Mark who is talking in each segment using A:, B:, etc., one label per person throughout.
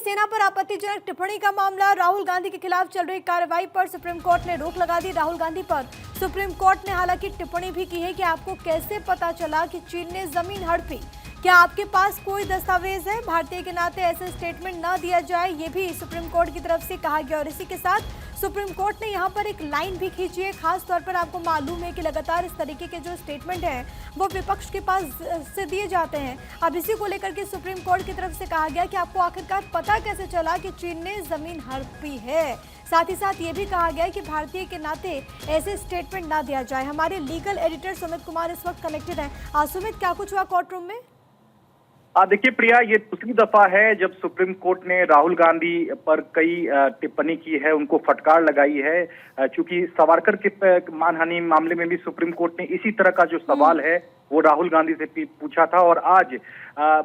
A: सेना पर आपत्तिजनक टिप्पणी का मामला, राहुल गांधी के खिलाफ चल रही कार्रवाई पर सुप्रीम कोर्ट ने रोक लगा दी। राहुल गांधी पर सुप्रीम कोर्ट ने हालांकि टिप्पणी भी की है कि आपको कैसे पता चला कि चीन ने जमीन हड़पी, क्या आपके पास कोई दस्तावेज है? भारतीय के नाते ऐसे स्टेटमेंट न दिया जाए, ये भी सुप्रीम कोर्ट की तरफ से कहा गया। और इसी के साथ सुप्रीम कोर्ट ने यहाँ पर एक लाइन भी खींची है। खास तौर पर आपको मालूम है कि लगातार इस तरीके के जो स्टेटमेंट हैं वो विपक्ष के पास से दिए जाते हैं। अब इसी को लेकर के सुप्रीम कोर्ट की तरफ से कहा गया कि आपको आखिरकार पता कैसे चला कि चीन ने जमीन हड़पी है। साथ ही साथ ये भी कहा गया है कि भारतीय के नाते ऐसे स्टेटमेंट ना दिया जाए। हमारे लीगल एडिटर सुमित कुमार इस वक्त कनेक्टेड हैं। सुमित, क्या कुछ हुआ कोर्ट रूम में?
B: देखिए प्रिया, ये दूसरी दफा है जब सुप्रीम कोर्ट ने राहुल गांधी पर कई टिप्पणी की है, उनको फटकार लगाई है। चूंकि सावरकर के मानहानि मामले में भी सुप्रीम कोर्ट ने इसी तरह का जो सवाल है वो राहुल गांधी से पूछा था। और आज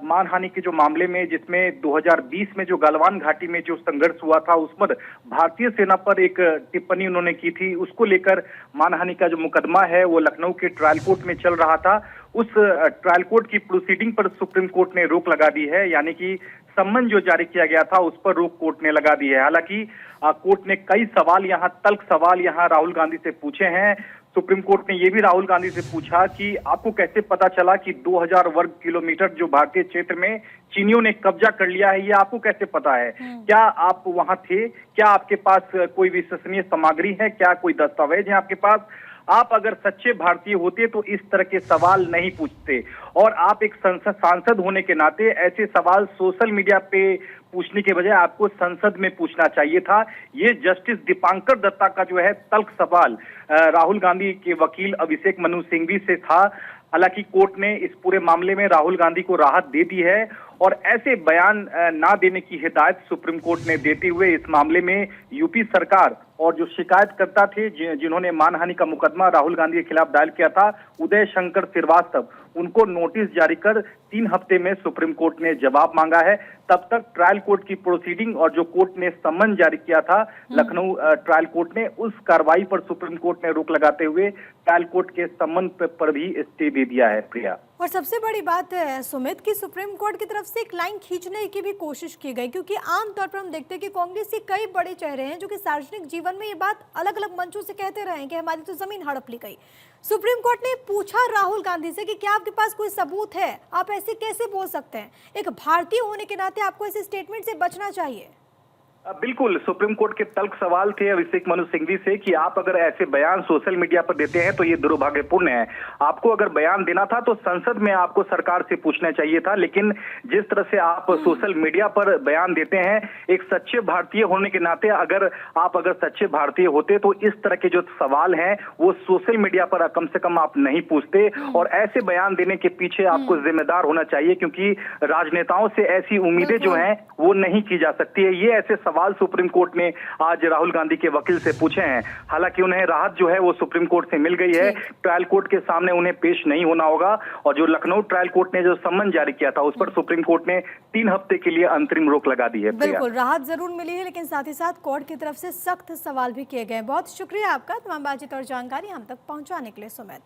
B: मानहानि के जो मामले में, जिसमें 2020 में जो गलवान घाटी में जो संघर्ष हुआ था, उस पर भारतीय सेना पर एक टिप्पणी उन्होंने की थी, उसको लेकर मानहानि का जो मुकदमा है वो लखनऊ के ट्रायल कोर्ट में चल रहा था। उस ट्रायल कोर्ट की प्रोसीडिंग पर सुप्रीम कोर्ट ने रोक लगा दी है, यानी कि सम्मन जो जारी किया गया था उस पर रोक कोर्ट ने लगा दी है। हालांकि कोर्ट ने कई सवाल तल्ख सवाल राहुल गांधी से पूछे हैं। सुप्रीम कोर्ट ने ये भी राहुल गांधी से पूछा कि आपको कैसे पता चला कि 2000 वर्ग किलोमीटर जो भारतीय क्षेत्र में चीनियों ने कब्जा कर लिया है, ये आपको कैसे पता है? क्या आप वहां थे? क्या आपके पास कोई विश्वसनीय सामग्री है? क्या कोई दस्तावेज है आपके पास? आप अगर सच्चे भारतीय होते तो इस तरह के सवाल नहीं पूछते। और आप एक सांसद होने के नाते ऐसे सवाल सोशल मीडिया पे पूछने के बजाय आपको संसद में पूछना चाहिए था। ये जस्टिस दीपांकर दत्ता का जो है तल्ख सवाल राहुल गांधी के वकील अभिषेक मनु सिंघवी से था। हालांकि कोर्ट ने इस पूरे मामले में राहुल गांधी को राहत दे दी है और ऐसे बयान ना देने की हिदायत सुप्रीम कोर्ट ने देते हुए इस मामले में यूपी सरकार और जो शिकायतकर्ता थे जिन्होंने मानहानि का मुकदमा राहुल गांधी के खिलाफ दायर किया था, उदय शंकर श्रीवास्तव, उनको नोटिस जारी कर 3 हफ्ते में सुप्रीम कोर्ट ने जवाब मांगा है। तब तक ट्रायल कोर्ट की प्रोसीडिंग और जो कोर्ट ने सम्मन जारी किया था लखनऊ ट्रायल कोर्ट ने, उस कार्रवाई पर सुप्रीम कोर्ट ने रोक लगाते हुए ट्रायल कोर्ट के सम्मन पर भी स्टे दे दिया है। प्रिया,
A: और सबसे बड़ी बात है सुमित की सुप्रीम कोर्ट की तरफ से एक लाइन खींचने की भी कोशिश की गई, क्योंकि आमतौर पर हम देखते हैं कि कांग्रेस के कई बड़े चेहरे हैं जो कि सार्वजनिक जीवन में ये बात अलग अलग मंचों से कहते रहे हैं कि हमारी तो जमीन हड़प ली गई। सुप्रीम कोर्ट ने पूछा राहुल गांधी से कि क्या आपके पास कोई सबूत है? आप ऐसे कैसे बोल सकते हैं? एक भारतीय होने के नाते आपको ऐसे स्टेटमेंट से बचना चाहिए।
B: बिल्कुल, सुप्रीम कोर्ट के तल्ख सवाल थे अभिषेक मनु सिंघवी से कि आप अगर ऐसे बयान सोशल मीडिया पर देते हैं तो ये दुर्भाग्यपूर्ण है। आपको अगर बयान देना था तो संसद में आपको सरकार से पूछना चाहिए था, लेकिन जिस तरह से आप सोशल मीडिया पर बयान देते हैं, एक सच्चे भारतीय होने के नाते अगर सच्चे भारतीय होते तो इस तरह के जो सवाल हैं वो सोशल मीडिया पर कम से कम आप नहीं पूछते। और ऐसे बयान देने के पीछे आपको जिम्मेदार होना चाहिए, क्योंकि राजनेताओं से ऐसी उम्मीदें जो हैं वो नहीं की जा सकती है। ये ऐसे सवाल सुप्रीम कोर्ट ने आज राहुल गांधी के वकील से पूछे हैं। हालांकि उन्हें राहत जो है वो सुप्रीम कोर्ट से मिल गई है। ट्रायल कोर्ट के सामने उन्हें पेश नहीं होना होगा। और जो लखनऊ ट्रायल कोर्ट ने जो सम्मन जारी किया था उस पर सुप्रीम कोर्ट ने 3 हफ्ते के लिए अंतरिम रोक लगा दी है।
A: बिल्कुल, राहत जरूर मिली है, लेकिन साथ ही साथ कोर्ट की तरफ से सख्त सवाल भी किए गए। बहुत शुक्रिया आपका तमाम बातचीत और जानकारी हम तक पहुंचाने के लिए सुमित।